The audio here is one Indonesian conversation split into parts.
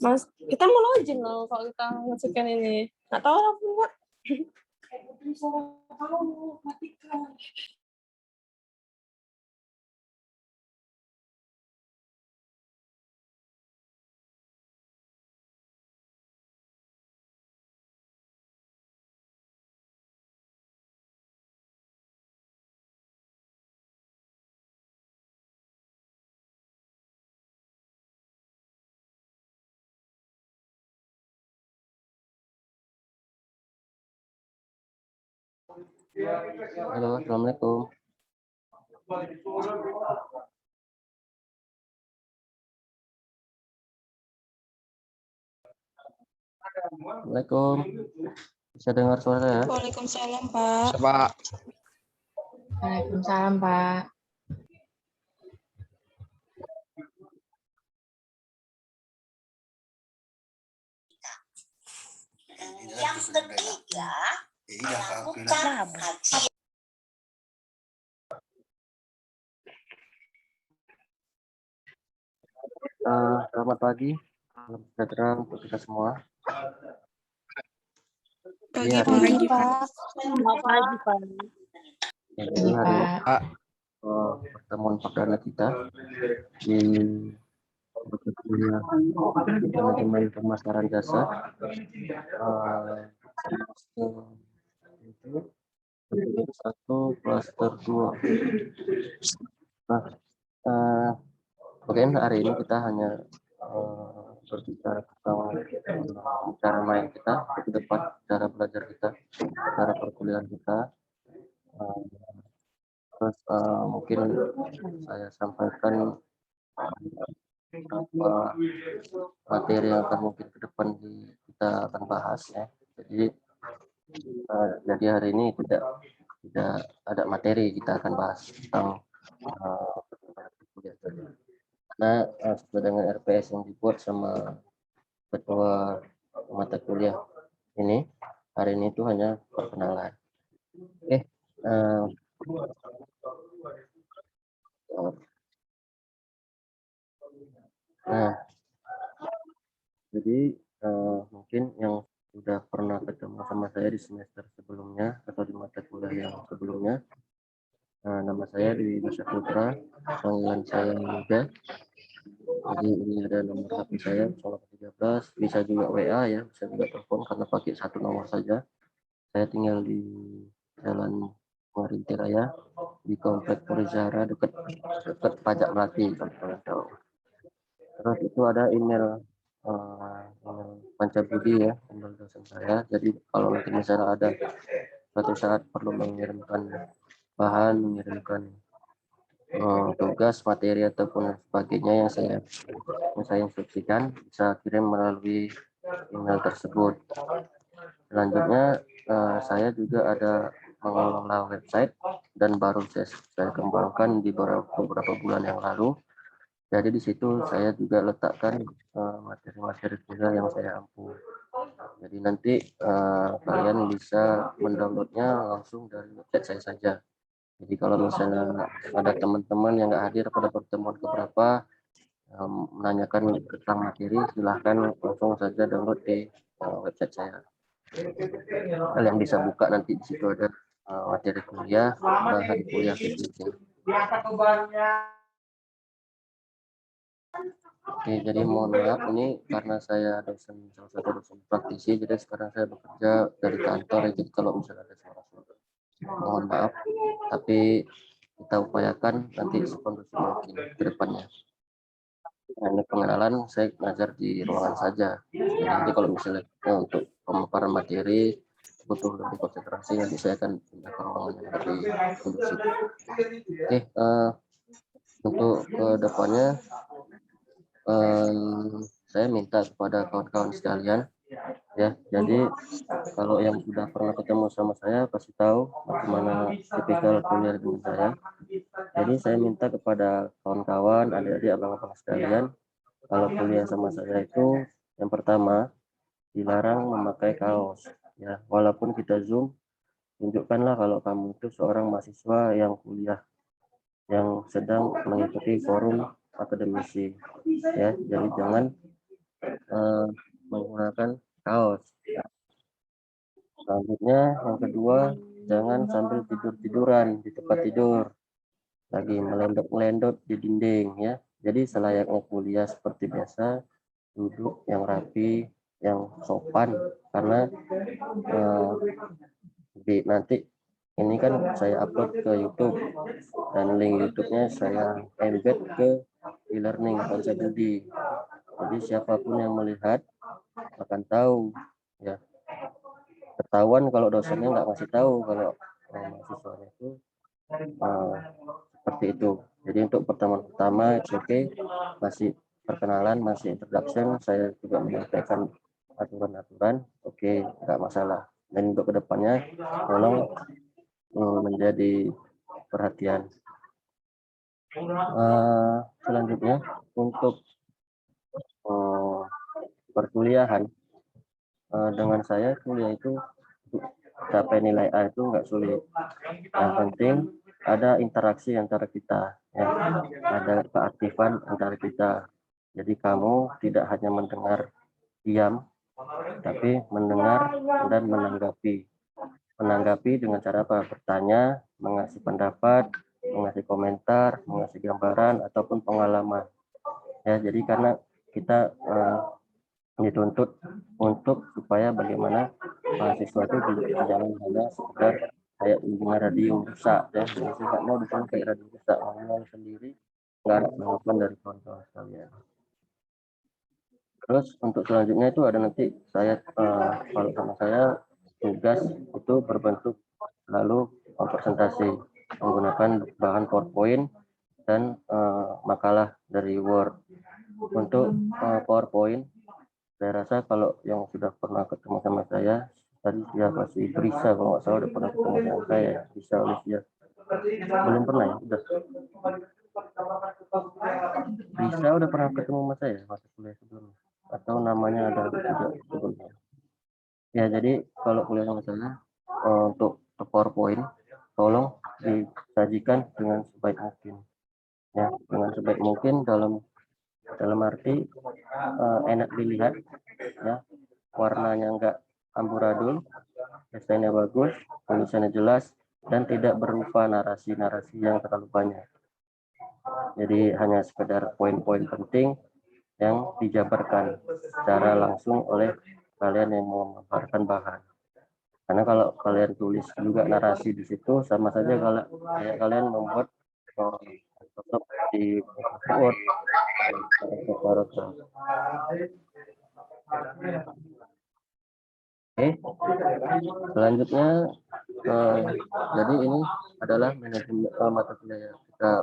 Mas, kita mau login loh kalau kita nge-scan ini. Nggak tahu apa enggak. Halo, assalamualaikum. Assalamualaikum. Bisa dengar suara saya? Waalaikumsalam, Pak. Pak. Waalaikumsalam, Pak. Yang ketiga, melakukan kajian. Selamat pagi, salam sejahtera untuk kita semua. Pagi, Pak. Selamat pagi, Pak. Jadi hari pertemuan perdana kita di kuliah manajemen pemasaran jasa. 1 klaster 2. Nah, mungkin hari ini kita hanya berbicara tentang cara main kita ke depan, cara belajar kita, cara perkuliahan kita. Terus mungkin saya sampaikan beberapa materi yang akan mungkin ke depan kita akan bahas ya. Jadi hari ini tidak ada materi, kita akan bahas tentang kuliah saja. Karena sesuai dengan RPS yang dibuat sama ketua mata kuliah ini, hari ini itu hanya perkenalan. Nah, jadi mungkin yang sudah pernah ketemu sama saya di semester sebelumnya atau di mata kuliah yang sebelumnya, nama saya Dwi Putra, panggilan saya Yuda. Jadi ini ada nomor HP saya 013, bisa juga WA ya, bisa juga telepon karena pakai satu nomor saja. Saya tinggal di Jalan Marinti Raya di Komplek Purizahara dekat Pajak Melati kalau kalian tahu. Terus itu ada email Pancabudi ya, email dosen saya. Jadi kalau nanti misalnya ada suatu saat perlu mengirimkan bahan, mengirimkan tugas, materi ataupun sebagainya yang saya instruksikan, bisa kirim melalui email tersebut. Selanjutnya saya juga ada mengelola website dan baru saya kembangkan di beberapa bulan yang lalu. Jadi di situ saya juga letakkan materi-materi kuliah yang saya ampu. Jadi nanti kalian bisa mendownloadnya langsung dari website saya saja. Jadi kalau misalnya ada teman-teman yang nggak hadir pada pertemuan keberapa menanyakan tentang materi, silahkan langsung saja download di website saya. Kalian bisa buka nanti di situ ada materi kuliah, bahan kuliah fisiknya. Oke, jadi mohon maaf ini karena saya salah satu dosen praktisi, jadi sekarang saya bekerja dari kantor, jadi kalau misalnya ada suara-suara mohon maaf, tapi kita upayakan nanti sekondisi mungkin ke depannya. Nah, ini pengenalan, saya ngajar di ruangan saja. Jadi nanti kalau misalnya untuk pemaparan materi butuh lebih konsentrasi, nanti saya akan pindah ke ruangan yang lebih kondusif. Oke, untuk ke depannya saya minta kepada kawan-kawan sekalian ya, jadi kalau yang sudah pernah ketemu sama saya pasti tahu bagaimana tipikal kuliah dengan saya. Jadi saya minta kepada kawan-kawan, adik-adik, abang-abang sekalian, kalau kuliah sama saya itu yang pertama dilarang memakai kaos ya, walaupun kita Zoom, tunjukkanlah kalau kamu itu seorang mahasiswa yang kuliah, yang sedang mengikuti forum akademisi ya. Jadi jangan menggunakan kaos. Selanjutnya yang kedua, jangan sambil tidur-tiduran di tempat tidur, lagi melendot-melendot di dinding ya. Jadi selayaknya kuliah seperti biasa, duduk yang rapi, yang sopan, karena nanti ini kan saya upload ke YouTube dan link YouTube-nya saya embed ke e-learning Pancabudi. Jadi siapapun yang melihat akan tahu ya. Ketahuan kalau dosennya nggak ngasih tahu kalau mahasiswanya itu seperti itu. Jadi untuk pertama it's okay, masih perkenalan, masih introduction, saya juga menyampaikan aturan-aturan, oke, nggak masalah. Dan untuk kedepannya tolong menjadi perhatian. Selanjutnya untuk perkuliahan, dengan saya kuliah itu capai nilai A itu nggak sulit. Yang penting ada interaksi antara kita ya, ada keaktifan antara kita. Jadi kamu tidak hanya mendengar diam, tapi mendengar dan menanggapi dengan cara apa? Bertanya, mengasih pendapat, mengasih komentar, mengasih gambaran ataupun pengalaman ya. Jadi karena kita dituntut untuk supaya bagaimana mahasiswa itu jangan hanya sekedar kayak bunga radio rusak ya, sifatnya bukan kayak radio rusak, manual sendiri, nggak ada tanggapan dari kawan-kawan sekalian. Terus untuk selanjutnya itu ada nanti saya kalau sama saya tugas itu berbentuk lalu presentasi menggunakan bahan PowerPoint dan makalah dari Word. Untuk PowerPoint, saya rasa kalau yang sudah pernah ketemu sama saya tadi siapa sih Brisa, kalau nggak salah udah pernah ketemu sama saya, Brisa Olivia. Belum pernah ya? Udah. Brisa udah pernah ketemu sama saya waktu kuliah sebelumnya, atau namanya ada juga sebelumnya. Ya, jadi kalau kuliah sama saya untuk PowerPoint tolong disajikan dengan sebaik mungkin. Ya, dengan sebaik mungkin dalam arti enak dilihat, ya, warnanya enggak amburadul, desainnya bagus, tulisannya jelas, dan tidak berupa narasi-narasi yang terlalu banyak. Jadi hanya sekedar poin-poin penting yang dijabarkan secara langsung oleh kalian yang mau memaparkan bahan. Karena kalau kalian tulis juga narasi di situ, sama saja kalau kayak kalian membuat di Word. Oke, selanjutnya jadi ini adalah manajemen mata kuliah kita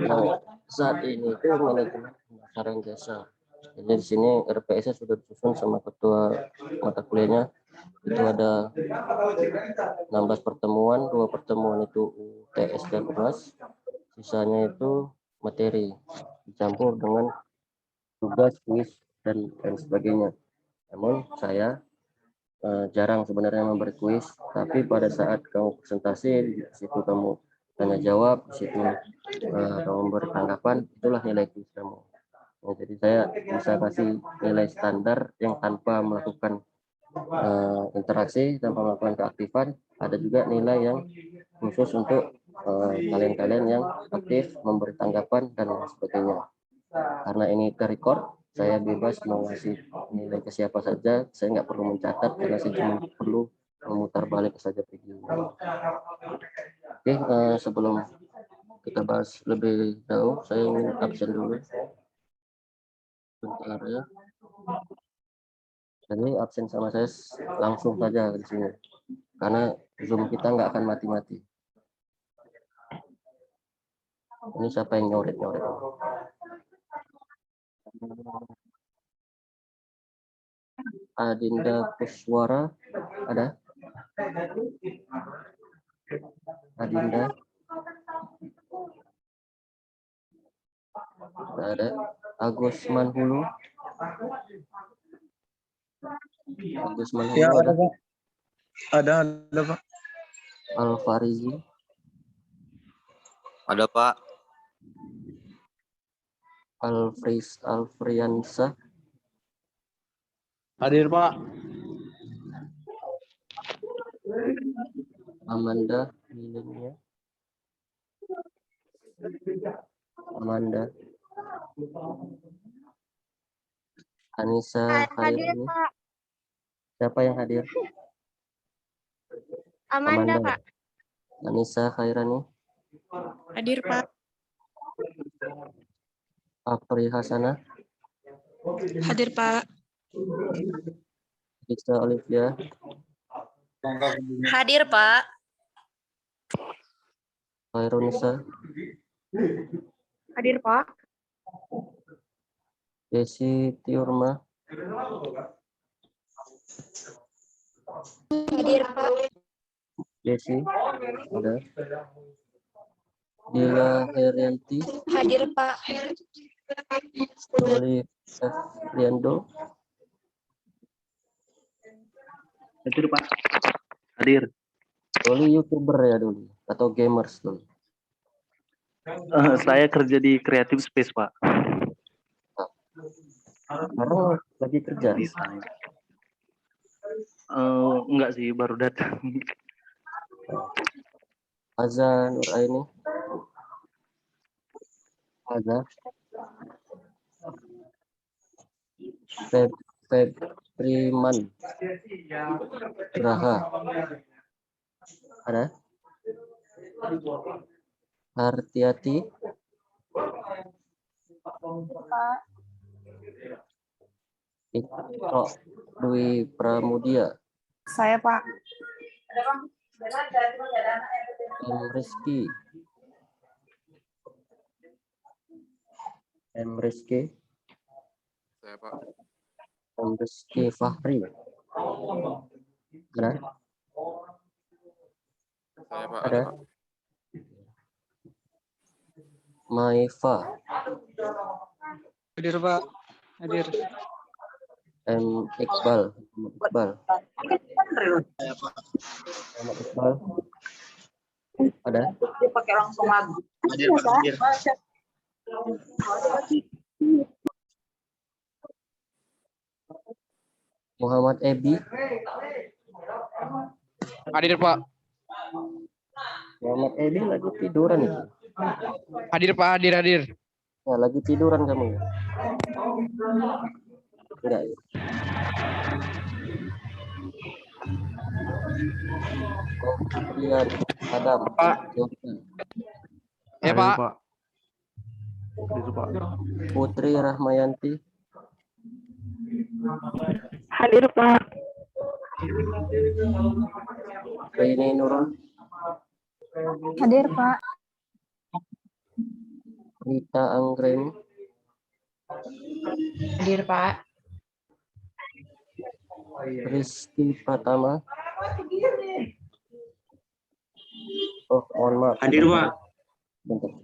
yang saat ini itu manajemen pemasaran jasa. Jadi di sini RPS sudah disusun sama ketua mata kuliahnya, itu ada 16 pertemuan, 2 pertemuan itu UTS dan UAS, sisanya itu materi dicampur dengan tugas, kuis, dan sebagainya. Namun saya jarang sebenarnya memberi kuis, tapi pada saat kamu presentasi di situ kamu tanya jawab, di situ kamu memberi tanggapan, itulah nilai kuis kamu. Nah, jadi saya bisa kasih nilai standar yang tanpa melakukan interaksi, tanpa melakukan keaktifan. Ada juga nilai yang khusus untuk kalian-kalian yang aktif memberi tanggapan dan lain sebagainya. Karena ini ke-record, saya bebas mau ngasih nilai ke siapa saja, saya nggak perlu mencatat karena saya cuma perlu memutar balik saja videonya. Oke, sebelum kita bahas lebih jauh, saya ingin absen dulu. Bentar ya. Jadi absen sama saya langsung saja di sini, karena Zoom kita nggak akan mati-mati. Ini siapa yang nyoret-nyoret? Adinda Kuswara ada? Adinda? Tidak ada. Agus Manhulu? Agus Manhulu Ya, ada? Pak. Ada Pak. Alfarizi? Ada Pak. Alfriansa? Hadir Pak. Amanda Milenia? Amanda? Anissa Khairani? Siapa yang hadir? Amanda, Pak. Anissa Khairani? Hadir, Pak. Afri Hasana? Hadir, Pak. Lisa Olivia? Hadir, Pak. Khairunisa? Hadir, Pak. Desi Tiurma? Hadir, Pak. Desi? Ada? Dila Herianti? Hadir, Pak. Doli F. Riando? Hadir Pak. Hadir. Doli YouTuber ya dulu? Atau gamers dulu? Saya kerja di Creative Space Pak. Sekarang lagi kerja? Desain. Enggak sih, baru datang. Aza Nuraini? Aza? Febriman Graha? Ada? Hartiati, Pak. Ikro Dwi Pramudia, Saya, Pak. M Rizky, Saya Pak. M Rizky Fahri, ada, Saya Pak. ada, Pak. Maifa, Hadir Pak. Hadir. M Iqbal, Muhammad Iqbal, ada, Hadir Pak. Hadir. Muhammad Ebi, Hadir Pak. Muhammad Ebi lagi tiduran itu. Hadir Pak. Hadir. Ya, lagi tiduran kamu ya? Enggak ya? Kemudian Adam, Pak. Ya Pak. Hadir Pak. Putri Rahmayanti, Hadir Pak. Rini Nurul, Hadir, Pak. Rita Anggreni, Hadir Pak. Rizky Pratama. Oh, mohon maaf. Hadir Pak. Bentar.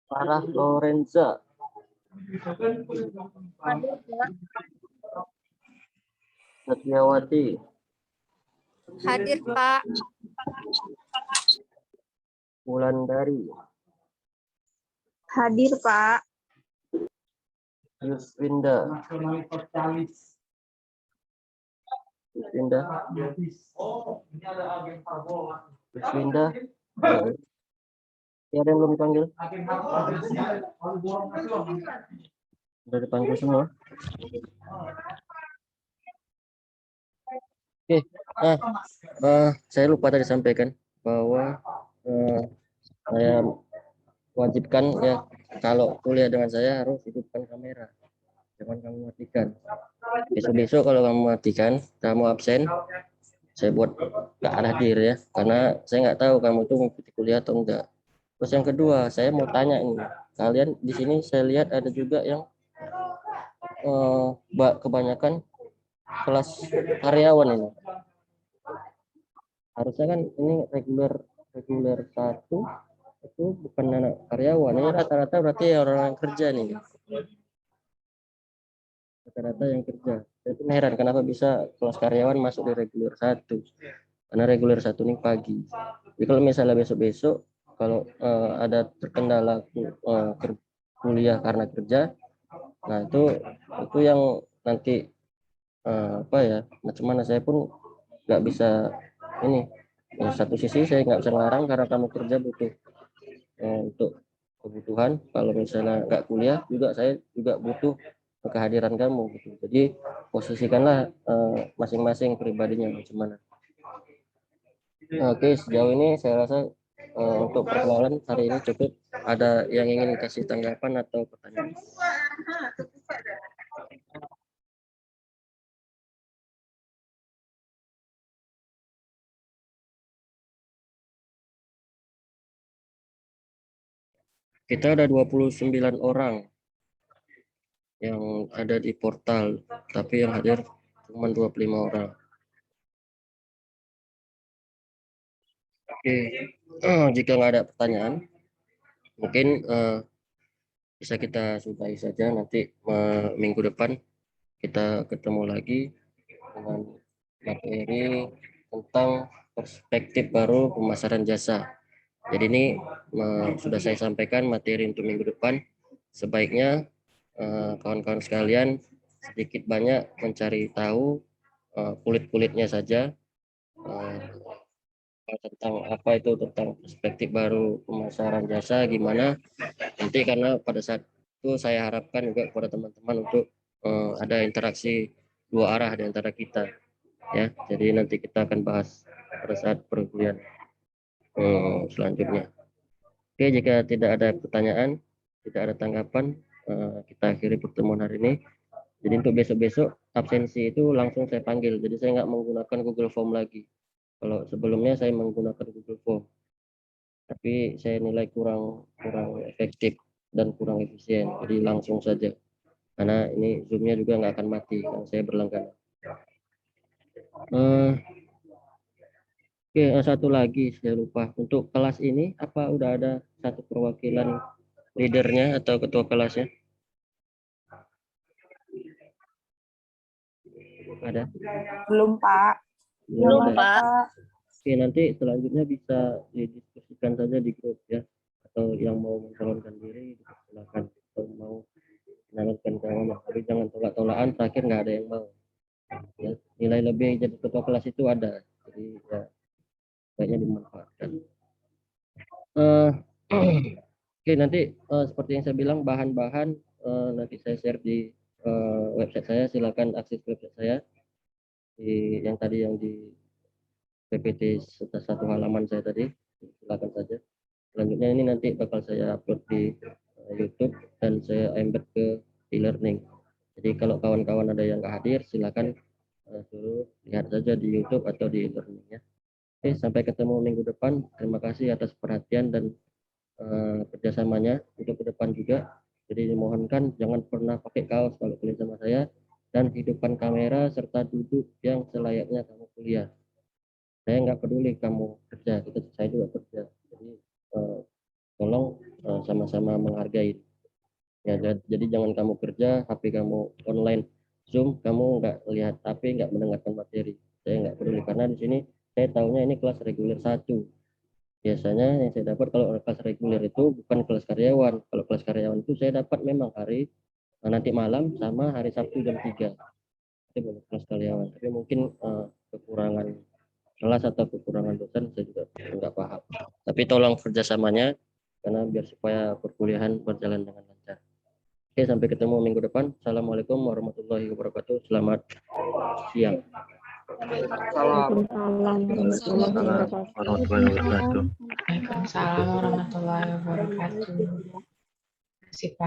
Farah Lorenza, Setiawati, Hadir Pak. Wulandari, Hadir Pak. Yuswinda, Yuswinda, ya, ada yang belum dipanggil? Sudah dipanggil semua. Oke, saya lupa tadi sampaikan bahwa saya wajibkan ya kalau kuliah dengan saya harus hidupkan kamera, jangan kamu matikan. Besok-besok kalau kamu matikan, kamu absen, saya buat gak hadir ya, karena saya nggak tahu kamu itu mengikuti kuliah atau enggak. Terus yang kedua, saya mau tanya ini, kalian di sini saya lihat ada juga yang kebanyakan kelas karyawan ini. Harusnya kan ini reguler 1 itu bukan anak karyawan, ini rata-rata berarti orang yang kerja nih. rata-rata yang kerja. Saya pun heran kenapa bisa kelas karyawan masuk di reguler 1. Karena reguler 1 ini pagi. Jadi kalau misalnya besok-besok kalau ada terkendala kuliah karena kerja, nah itu yang nanti apa ya, macam mana saya pun nggak bisa ini. Satu sisi saya nggak bisa ngelarang karena kamu kerja butuh untuk kebutuhan. Kalau misalnya nggak kuliah juga saya juga butuh kehadiran kamu gitu. Jadi posisikanlah masing-masing pribadinya macam mana. Oke, sejauh ini saya rasa untuk perkenalan hari ini cukup. Ada yang ingin kasih tanggapan atau pertanyaan? Kita ada 29 orang yang ada di portal, tapi yang hadir cuma 25 orang. Oke, jika nggak ada pertanyaan, mungkin bisa kita sudahi saja. Nanti minggu depan kita ketemu lagi dengan materi tentang perspektif baru pemasaran jasa. Jadi ini sudah saya sampaikan materi untuk minggu depan. Sebaiknya kawan-kawan sekalian sedikit banyak mencari tahu kulit-kulitnya saja tentang apa itu, tentang perspektif baru pemasaran jasa gimana. Nanti karena pada saat itu saya harapkan juga kepada teman-teman untuk ada interaksi dua arah di antara kita ya. Jadi nanti kita akan bahas pada saat perkuliahan selanjutnya. Oke, jika tidak ada pertanyaan, tidak ada tanggapan, kita akhiri pertemuan hari ini. Jadi untuk besok-besok absensi itu langsung saya panggil. Jadi saya nggak menggunakan Google Form lagi. Kalau sebelumnya saya menggunakan Google Form, tapi saya nilai kurang efektif dan kurang efisien. Jadi langsung saja. Karena ini Zoom-nya juga nggak akan mati kalau saya berlangganan. Oke, satu lagi saya lupa. Untuk kelas ini apa udah ada satu perwakilan leadernya atau ketua kelasnya? Ada? Belum, Pak. Belum ada. Pak. Oke, nanti selanjutnya bisa didiskusikan saja di grup ya. Atau yang mau mencalonkan diri silakan. Atau mau mencalonkan kawan, tapi jangan tolak-tolakan. Terakhir nggak ada yang mau. Ya, nilai lebih jadi ketua kelas itu ada. Jadi ya baiknya dimanfaatkan. Oke, nanti seperti yang saya bilang bahan-bahan nanti saya share di website saya. Silakan akses website saya yang tadi yang di PPT satu halaman saya tadi, silakan saja. Selanjutnya ini nanti bakal saya upload di YouTube dan saya embed ke e-learning. Jadi kalau kawan-kawan ada yang nggak hadir, silakan suruh lihat saja di YouTube atau di e-learning ya. Oke, sampai ketemu minggu depan. Terima kasih atas perhatian dan kerjasamanya untuk ke depan juga. Jadi dimohonkan jangan pernah pakai kaos kalau kuliah sama saya, dan hidupkan kamera serta duduk yang selayaknya kamu kuliah. Saya nggak peduli kamu kerja, saya juga kerja. Jadi tolong sama-sama menghargai. Ya, jadi jangan kamu kerja, HP kamu online, Zoom, kamu nggak lihat HP, nggak mendengarkan materi. Saya nggak peduli karena di sini saya tahunya ini kelas reguler 1. Biasanya yang saya dapat kalau kelas reguler itu bukan kelas karyawan. Kalau kelas karyawan itu saya dapat memang hari nanti malam sama hari Sabtu jam 3. Itu baru kelas karyawan. Tapi mungkin kekurangan kelas atau kekurangan dosen saya juga nggak paham. Tapi tolong kerjasamanya karena biar supaya perkuliahan berjalan dengan lancar. Oke, sampai ketemu minggu depan. Assalamualaikum warahmatullahi wabarakatuh. Selamat siang. Waalaikumsalam warahmatullahi wabarakatuh. Waalaikumsalam warahmatullahi wabarakatuh. Terima kasih, Pak.